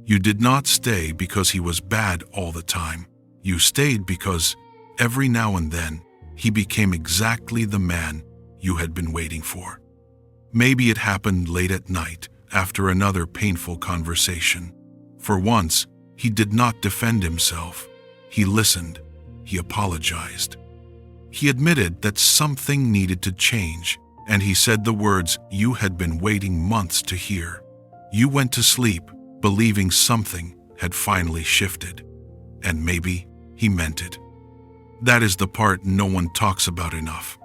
You did not stay because he was bad all the time. You stayed because every now and then he became exactly the man you had been waiting for. Maybe it happened late at night after another painful conversation. For once, he did not defend himself. He listened. He apologized. He admitted that something needed to change, and he said the words you had been waiting months to hear. You went to sleep believing something had finally shifted, and maybe he meant it. That is the part no one talks about enough.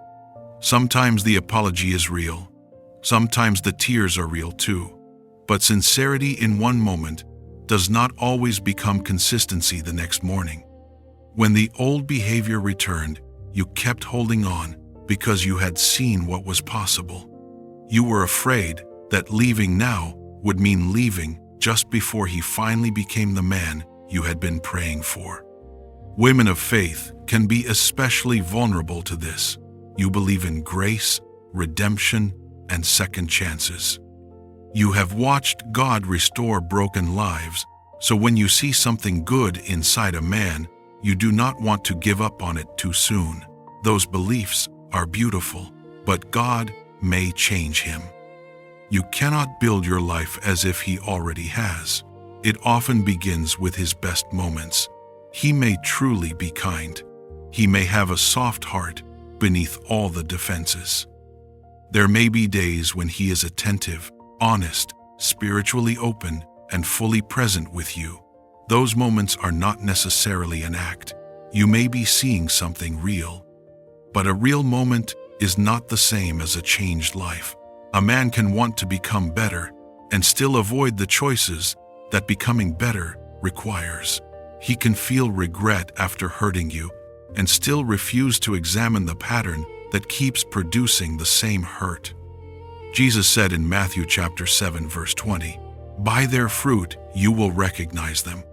Sometimes the apology is real. Sometimes the tears are real too. But sincerity in one moment does not always become consistency the next morning. When the old behavior returned, you kept holding on because you had seen what was possible. You were afraid that leaving now would mean leaving just before he finally became the man you had been praying for. Women of faith can be especially vulnerable to this. You believe in grace, redemption, and second chances. You have watched God restore broken lives, so when you see something good inside a man, you do not want to give up on it too soon. Those beliefs are beautiful, but God may change him. You cannot build your life as if he already has. It often begins with his best moments. He may truly be kind. He may have a soft heart beneath all the defenses. There may be days when he is attentive, honest, spiritually open, and fully present with you. Those moments are not necessarily an act. You may be seeing something real. But a real moment is not the same as a changed life. A man can want to become better and still avoid the choices that becoming better requires. He can feel regret after hurting you and still refuse to examine the pattern that keeps producing the same hurt. Jesus said in Matthew chapter 7, verse 20, "By their fruit you will recognize them."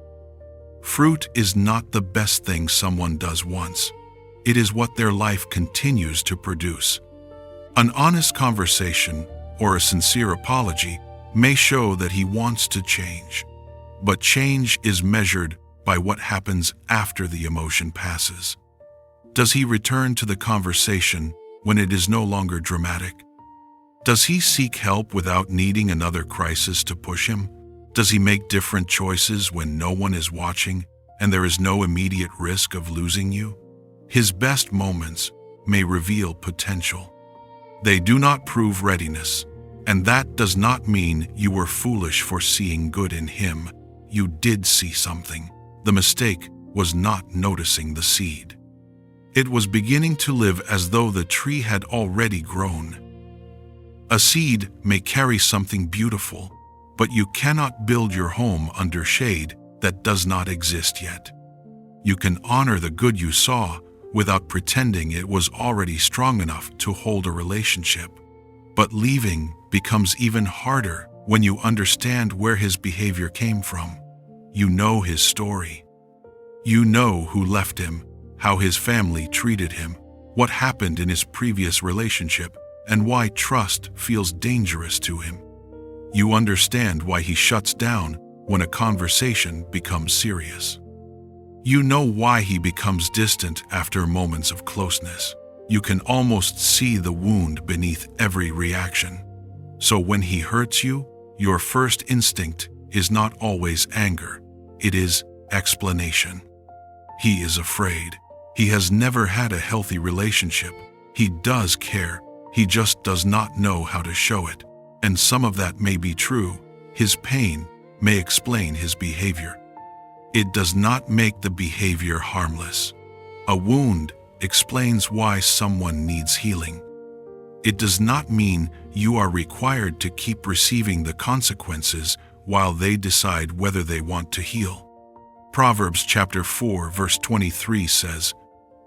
Fruit is not the best thing someone does once. It is what their life continues to produce. An honest conversation or a sincere apology may show that he wants to change. But change is measured by what happens after the emotion passes. Does he return to the conversation when it is no longer dramatic? Does he seek help without needing another crisis to push him? Does he make different choices when no one is watching and there is no immediate risk of losing you? His best moments may reveal potential. They do not prove readiness, and that does not mean you were foolish for seeing good in him. You did see something. The mistake was not noticing the seed. It was beginning to live as though the tree had already grown. A seed may carry something beautiful, but you cannot build your home under shade that does not exist yet. You can honor the good you saw without pretending it was already strong enough to hold a relationship. But leaving becomes even harder when you understand where his behavior came from. You know his story. You know who left him, how his family treated him, what happened in his previous relationship, and why trust feels dangerous to him. You understand why he shuts down when a conversation becomes serious. You know why he becomes distant after moments of closeness. You can almost see the wound beneath every reaction. So when he hurts you, your first instinct is not always anger. It is explanation. He is afraid. He has never had a healthy relationship. He does care. He just does not know how to show it. And some of that may be true. His pain may explain his behavior. It does not make the behavior harmless. A wound explains why someone needs healing. It does not mean you are required to keep receiving the consequences while they decide whether they want to heal. Proverbs chapter 4, verse 23 says,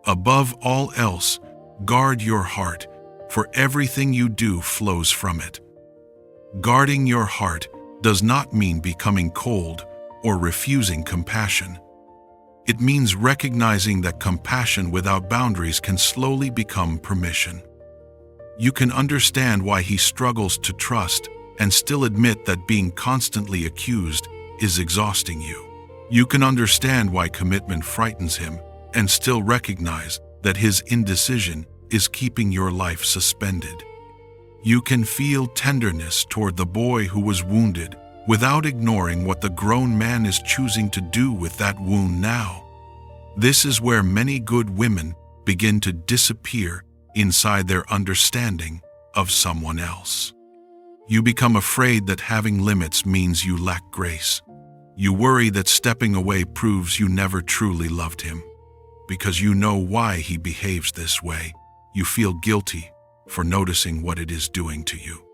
"Above all else, guard your heart, for everything you do flows from it." Guarding your heart does not mean becoming cold or refusing compassion. It means recognizing that compassion without boundaries can slowly become permission. You can understand why he struggles to trust and still admit that being constantly accused is exhausting you. You can understand why commitment frightens him and still recognize that his indecision is keeping your life suspended. You can feel tenderness toward the boy who was wounded without ignoring what the grown man is choosing to do with that wound now. This is where many good women begin to disappear inside their understanding of someone else. You become afraid that having limits means you lack grace. You worry that stepping away proves you never truly loved him. Because you know why he behaves this way, you feel guilty for noticing what it is doing to you.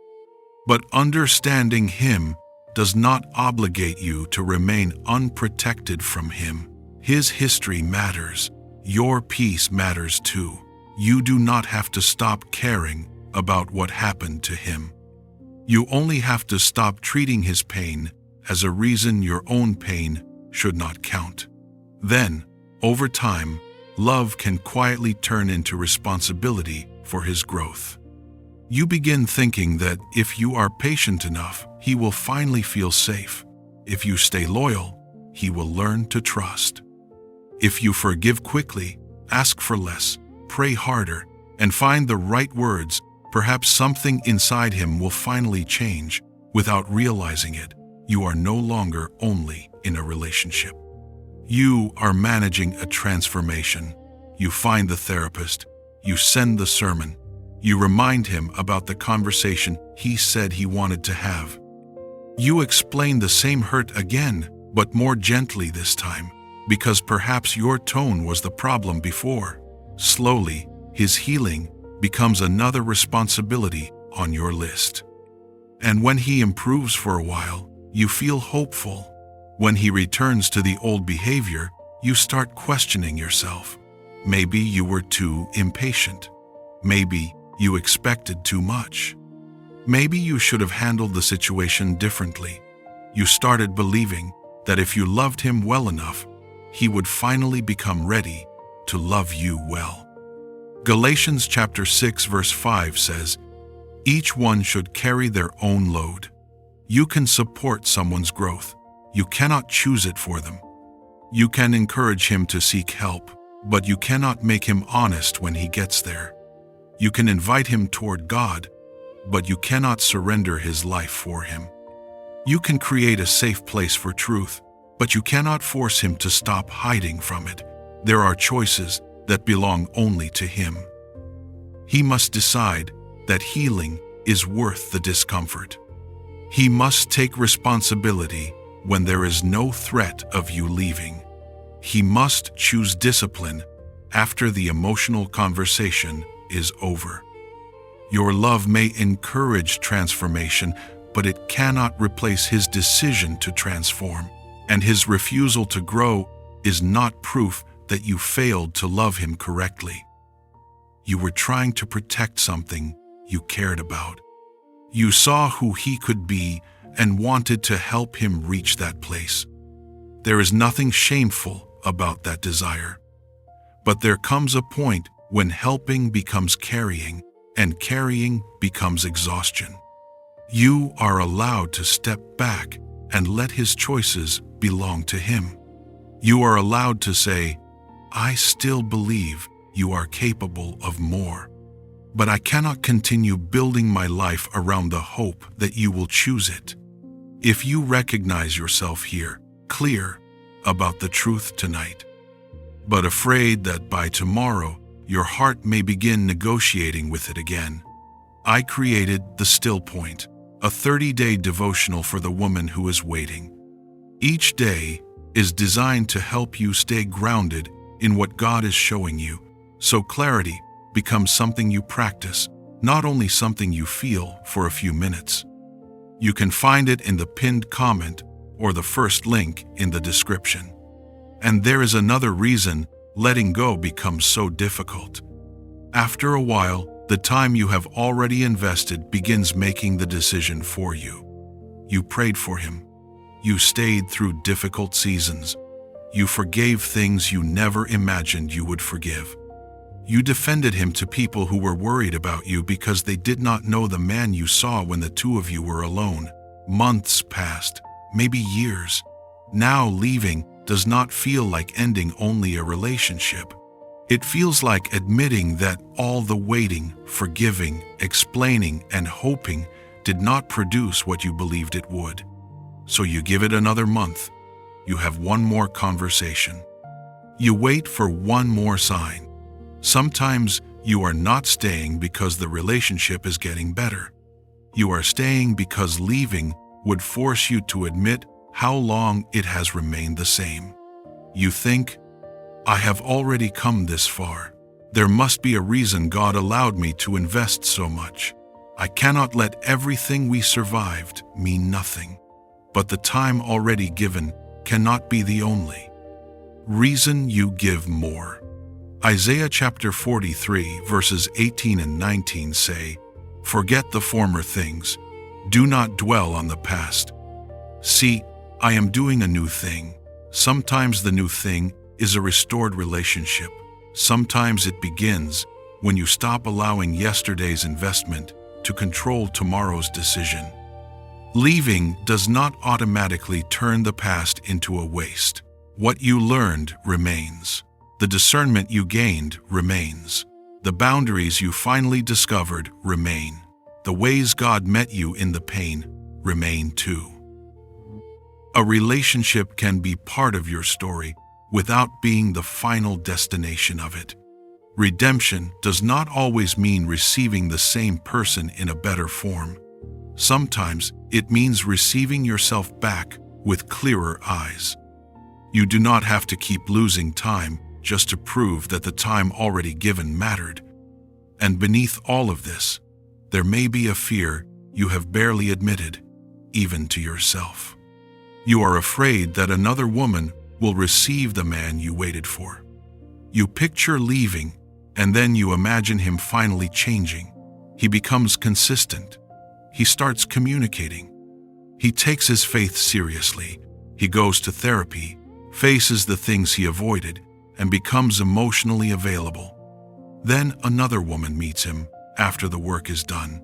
But understanding him does not obligate you to remain unprotected from him. His history matters. Your peace matters too. You do not have to stop caring about what happened to him. You only have to stop treating his pain as a reason your own pain should not count. Then, over time, love can quietly turn into responsibility for his growth. You begin thinking that if you are patient enough, he will finally feel safe. If you stay loyal, he will learn to trust. If you forgive quickly, ask for less, pray harder, and find the right words, perhaps something inside him will finally change. Without realizing it, you are no longer only in a relationship. You are managing a transformation. You find the therapist, you send the sermon, you remind him about the conversation he said he wanted to have. You explain the same hurt again, but more gently this time, because perhaps your tone was the problem before. Slowly, his healing becomes another responsibility on your list. And when he improves for a while, you feel hopeful. When he returns to the old behavior, you start questioning yourself. Maybe you were too impatient. Maybe you expected too much. Maybe you should have handled the situation differently. You started believing that if you loved him well enough, he would finally become ready to love you well. Galatians chapter 6 verse 5 says, "Each one should carry their own load." You can support someone's growth. You cannot choose it for them. You can encourage him to seek help, but you cannot make him honest when he gets there. You can invite him toward God, but you cannot surrender his life for him. You can create a safe place for truth, but you cannot force him to stop hiding from it. There are choices that belong only to him. He must decide that healing is worth the discomfort. He must take responsibility when there is no threat of you leaving. He must choose discipline after the emotional conversation is over. Your love may encourage transformation, but it cannot replace his decision to transform. And his refusal to grow is not proof that you failed to love him correctly. You were trying to protect something you cared about. You saw who he could be and wanted to help him reach that place. There is nothing shameful about that desire. But there comes a point when helping becomes carrying, and carrying becomes exhaustion. You are allowed to step back and let his choices belong to him. You are allowed to say, "I still believe you are capable of more, but I cannot continue building my life around the hope that you will choose it." If you recognize yourself here, clear about the truth tonight, but afraid that by tomorrow your heart may begin negotiating with it again, I created the Still Point, a 30-day devotional for the woman who is waiting. Each day is designed to help you stay grounded in what God is showing you, so clarity becomes something you practice, not only something you feel for a few minutes. You can find it in the pinned comment or the first link in the description. And there is another reason letting go becomes so difficult. After a while, the time you have already invested begins making the decision for you. You prayed for him. You stayed through difficult seasons. You forgave things you never imagined you would forgive. You defended him to people who were worried about you because they did not know the man you saw when the two of you were alone. Months passed, maybe years, Now leaving does not feel like ending only a relationship. It feels like admitting that all the waiting, forgiving, explaining, and hoping did not produce what you believed it would. So you give it another month. You have one more conversation. You wait for one more sign. Sometimes you are not staying because the relationship is getting better. You are staying because leaving would force you to admit how long it has remained the same. You think, I have already come this far. There must be a reason God allowed me to invest so much. I cannot let everything we survived mean nothing. But the time already given cannot be the only reason you give more. Isaiah chapter 43 verses 18 and 19 say, Forget the former things. Do not dwell on the past. See, I am doing a new thing. Sometimes the new thing is a restored relationship. Sometimes it begins when you stop allowing yesterday's investment to control tomorrow's decision. Leaving does not automatically turn the past into a waste. What you learned remains. The discernment you gained remains. The boundaries you finally discovered remain. The ways God met you in the pain remain too. A relationship can be part of your story without being the final destination of it. Redemption does not always mean receiving the same person in a better form. Sometimes it means receiving yourself back with clearer eyes. You do not have to keep losing time just to prove that the time already given mattered. And beneath all of this, there may be a fear you have barely admitted, even to yourself. You are afraid that another woman will receive the man you waited for. You picture leaving, and then you imagine him finally changing. He becomes consistent. He starts communicating. He takes his faith seriously. He goes to therapy, faces the things he avoided, and becomes emotionally available. Then another woman meets him after the work is done.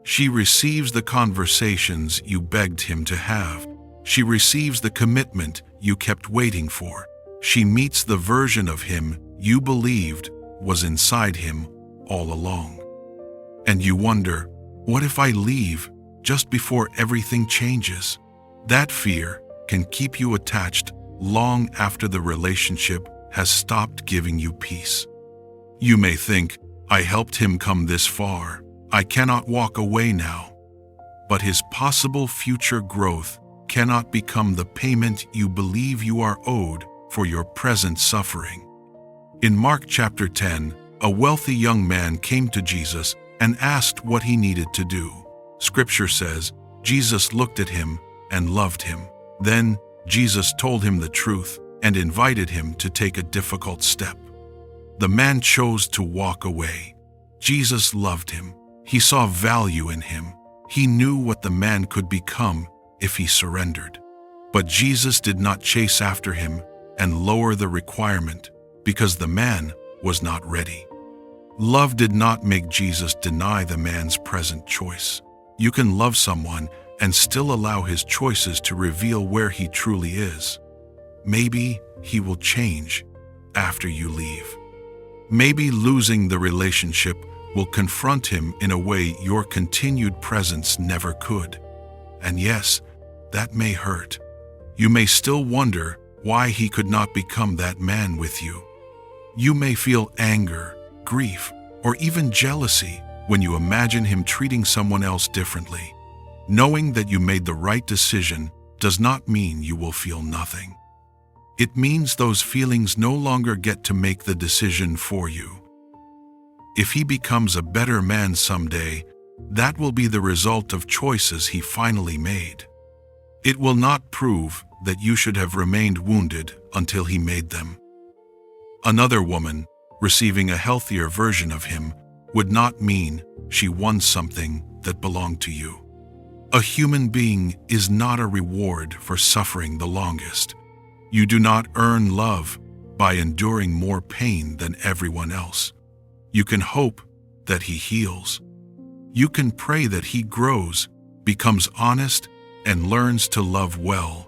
She receives the conversations you begged him to have. She receives the commitment you kept waiting for. She meets the version of him you believed was inside him all along. And you wonder, what if I leave just before everything changes? That fear can keep you attached long after the relationship has stopped giving you peace. You may think, I helped him come this far. I cannot walk away now. But his possible future growth cannot become the payment you believe you are owed for your present suffering. In Mark chapter 10, a wealthy young man came to Jesus and asked what he needed to do. Scripture says, Jesus looked at him and loved him. Then Jesus told him the truth and invited him to take a difficult step. The man chose to walk away. Jesus loved him. He saw value in him. He knew what the man could become if he surrendered. But Jesus did not chase after him and lower the requirement because the man was not ready. Love did not make Jesus deny the man's present choice. You can love someone and still allow his choices to reveal where he truly is. Maybe he will change after you leave. Maybe losing the relationship will confront him in a way your continued presence never could. And yes, that may hurt. You may still wonder why he could not become that man with you. You may feel anger, grief, or even jealousy when you imagine him treating someone else differently. Knowing that you made the right decision does not mean you will feel nothing. It means those feelings no longer get to make the decision for you. If he becomes a better man someday, that will be the result of choices he finally made. It will not prove that you should have remained wounded until he made them. Another woman, receiving a healthier version of him, would not mean she won something that belonged to you. A human being is not a reward for suffering the longest. You do not earn love by enduring more pain than everyone else. You can hope that he heals. You can pray that he grows, becomes honest, and learns to love well.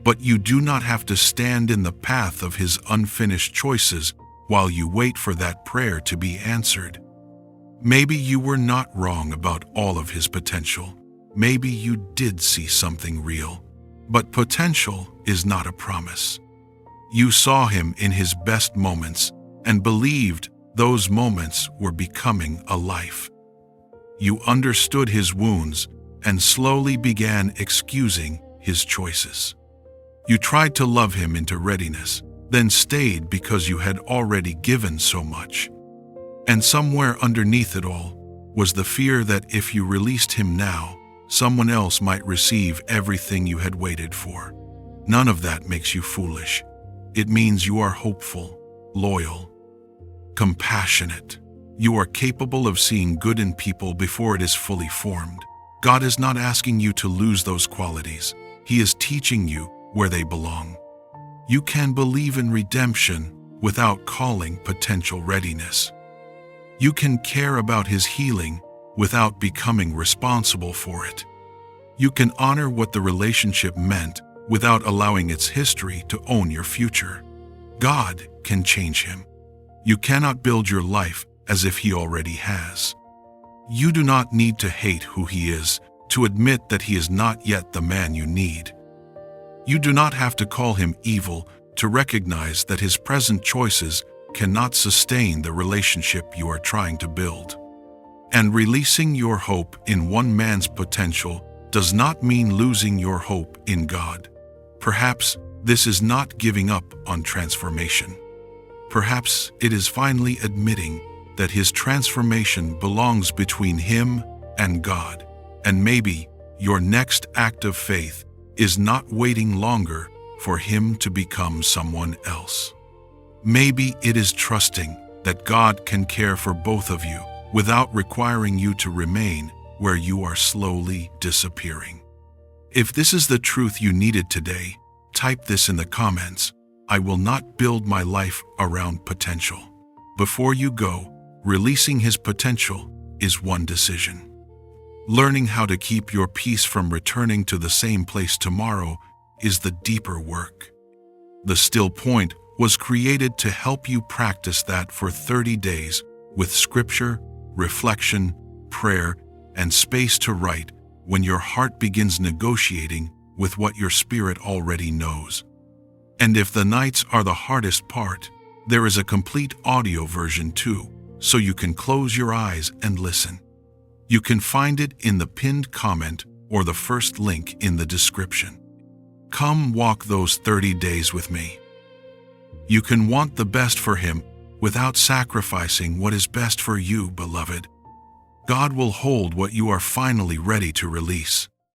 But you do not have to stand in the path of his unfinished choices while you wait for that prayer to be answered. Maybe you were not wrong about all of his potential. Maybe you did see something real. But potential is not a promise. You saw him in his best moments and believed those moments were becoming a life. You understood his wounds and slowly began excusing his choices. You tried to love him into readiness, then stayed because you had already given so much. And somewhere underneath it all was the fear that if you released him now, someone else might receive everything you had waited for. None of that makes you foolish. It means you are hopeful, loyal, compassionate. You are capable of seeing good in people before it is fully formed. God is not asking you to lose those qualities. He is teaching you where they belong. You can believe in redemption without calling potential readiness. You can care about his healing without becoming responsible for it. You can honor what the relationship meant without allowing its history to own your future. God can change him. You cannot build your life as if he already has. You do not need to hate who he is to admit that he is not yet the man you need. You do not have to call him evil to recognize that his present choices cannot sustain the relationship you are trying to build. And releasing your hope in one man's potential does not mean losing your hope in God. Perhaps this is not giving up on transformation. Perhaps it is finally admitting that his transformation belongs between him and God. And maybe your next act of faith is not waiting longer for him to become someone else. Maybe it is trusting that God can care for both of you without requiring you to remain where you are slowly disappearing. If this is the truth you needed today, type this in the comments. I will not build my life around potential. Before you go, releasing his potential is one decision. Learning how to keep your peace from returning to the same place tomorrow is the deeper work. The Still Point was created to help you practice that for 30 days with scripture, reflection, prayer, and space to write when your heart begins negotiating with what your spirit already knows. And if the nights are the hardest part, there is a complete audio version too, so you can close your eyes and listen. You can find it in the pinned comment or the first link in the description. Come walk those 30 days with me. You can want the best for him without sacrificing what is best for you, beloved. God will hold what you are finally ready to release.